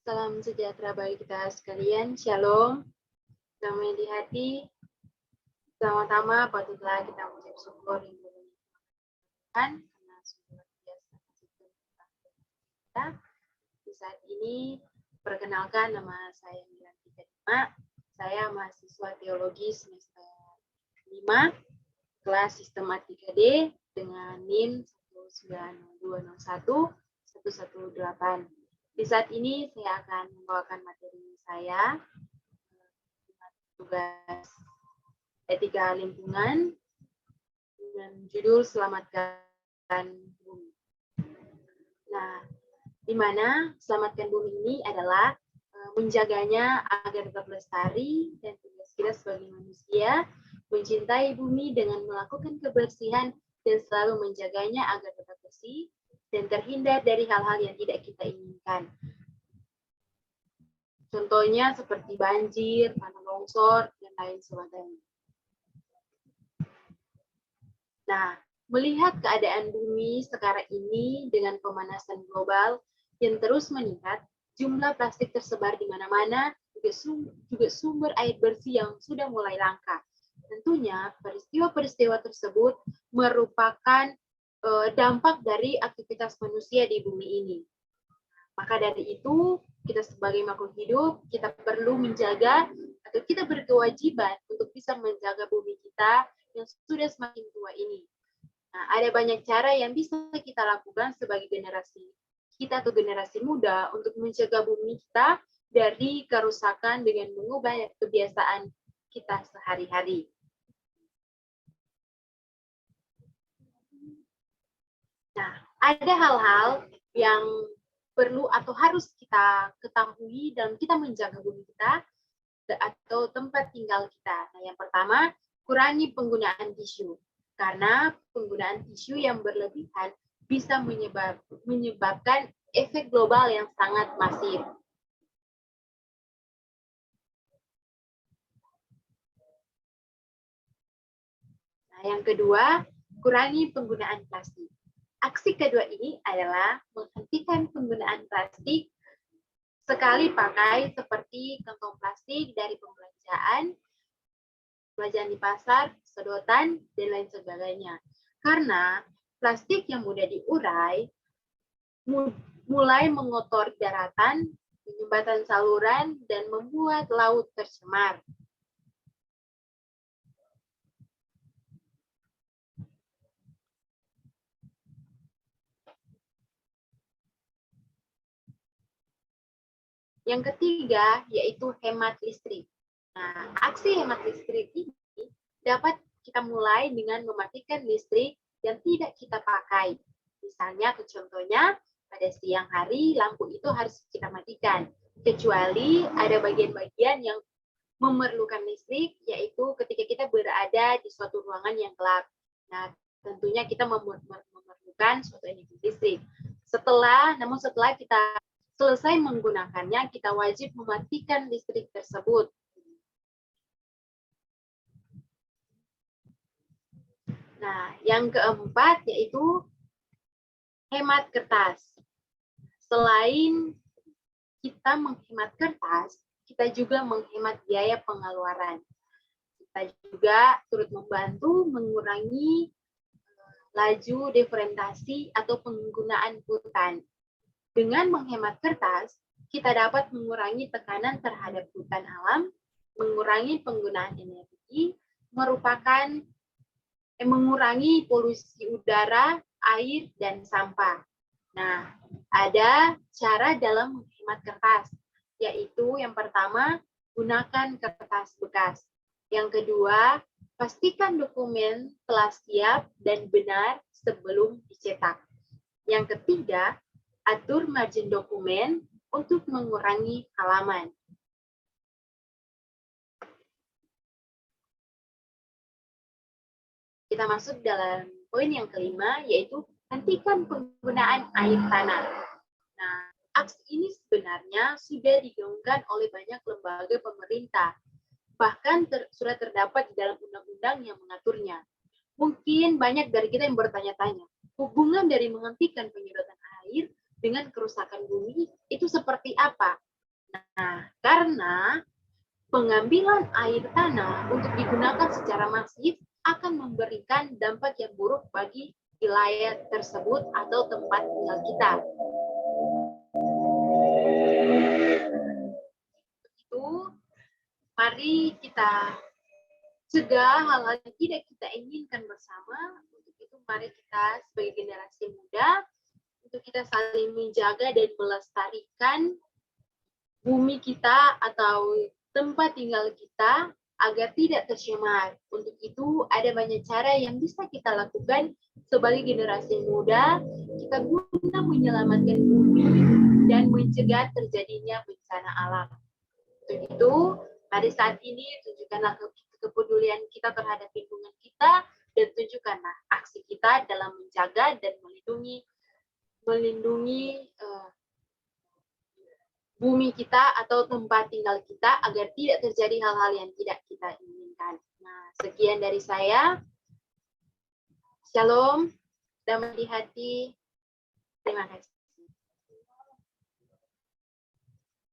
Salam sejahtera bagi kita sekalian. Shalom. Damai di hati. Pertama-tama patutlah kita mengucap syukur yang Tuhan karena sudah biasa kita. Di saat ini perkenalkan, nama saya Miranti Kadima. Saya mahasiswa teologi semester 5 kelas sistematika D dengan NIM 19201 118. Di saat ini saya akan membawakan materi saya, tugas etika lingkungan dengan judul Selamatkan Bumi. Nah, di mana selamatkan bumi ini adalah menjaganya agar tetap lestari, dan tugas kita sebagai manusia mencintai bumi dengan melakukan kebersihan dan selalu menjaganya agar tetap bersih dan terhindar dari hal-hal yang tidak kita inginkan. Contohnya seperti banjir, tanah longsor, dan lain sebagainya. Nah, melihat keadaan bumi sekarang ini dengan pemanasan global yang terus meningkat, jumlah plastik tersebar di mana-mana, juga sumber air bersih yang sudah mulai langka. Tentunya peristiwa-peristiwa tersebut merupakan dampak dari aktivitas manusia di bumi ini. Maka dari itu, kita sebagai makhluk hidup, kita perlu menjaga atau kita berkewajiban untuk bisa menjaga bumi kita yang sudah semakin tua ini. Nah, ada banyak cara yang bisa kita lakukan sebagai generasi kita atau generasi muda untuk menjaga bumi kita dari kerusakan dengan mengubah kebiasaan kita sehari-hari. Nah, ada hal-hal yang perlu atau harus kita ketahui dalam kita menjaga bumi kita atau tempat tinggal kita. Nah, yang pertama, kurangi penggunaan tisu. Karena penggunaan tisu yang berlebihan bisa menyebabkan efek global yang sangat masif. Nah, yang kedua, kurangi penggunaan plastik. Aksi kedua ini adalah menghentikan penggunaan plastik sekali pakai seperti kantong plastik dari pembelanjaan di pasar, sedotan, dan lain sebagainya. Karena plastik yang mudah diurai mulai mengotori daratan, menyumbatan saluran, dan membuat laut tercemar. Yang ketiga, yaitu hemat listrik. Nah, aksi hemat listrik ini dapat kita mulai dengan mematikan listrik yang tidak kita pakai. Misalnya, contohnya, pada siang hari, lampu itu harus kita matikan. Kecuali ada bagian-bagian yang memerlukan listrik, yaitu ketika kita berada di suatu ruangan yang gelap. Nah, tentunya kita memerlukan suatu energi listrik. Namun setelah kita selesai menggunakannya, kita wajib mematikan listrik tersebut. Nah, yang keempat yaitu hemat kertas. Selain kita menghemat kertas, kita juga menghemat biaya pengeluaran. Kita juga turut membantu mengurangi laju deforestasi atau penggunaan hutan. Dengan menghemat kertas, kita dapat mengurangi tekanan terhadap hutan alam, mengurangi penggunaan energi, mengurangi polusi udara, air, dan sampah. Nah, ada cara dalam menghemat kertas, yaitu yang pertama, gunakan kertas bekas. Yang kedua, pastikan dokumen telah siap dan benar sebelum dicetak. Yang ketiga, atur margin dokumen untuk mengurangi halaman. Kita masuk dalam poin yang kelima, yaitu hentikan penggunaan air tanah. Nah, aksi ini sebenarnya sudah digaungkan oleh banyak lembaga pemerintah. Bahkan sudah terdapat di dalam undang-undang yang mengaturnya. Mungkin banyak dari kita yang bertanya-tanya, hubungan dari menghentikan penyedotan air dengan kerusakan bumi itu seperti apa? Nah, karena pengambilan air tanah untuk digunakan secara masif akan memberikan dampak yang buruk bagi wilayah tersebut atau tempat tinggal kita. Itu, mari kita cegah hal-hal yang tidak kita inginkan bersama. Untuk itu, mari kita sebagai generasi muda, untuk kita saling menjaga dan melestarikan bumi kita atau tempat tinggal kita agar tidak tercemar. Untuk itu, ada banyak cara yang bisa kita lakukan sebagai generasi muda, kita guna menyelamatkan bumi dan mencegah terjadinya bencana alam. Untuk itu, mari saat ini tunjukkanlah kepedulian kita terhadap lingkungan kita dan tunjukkanlah aksi kita dalam menjaga dan melindungi bumi kita atau tempat tinggal kita agar tidak terjadi hal-hal yang tidak kita inginkan. Nah, sekian dari saya. Shalom, damai di hati. Terima kasih.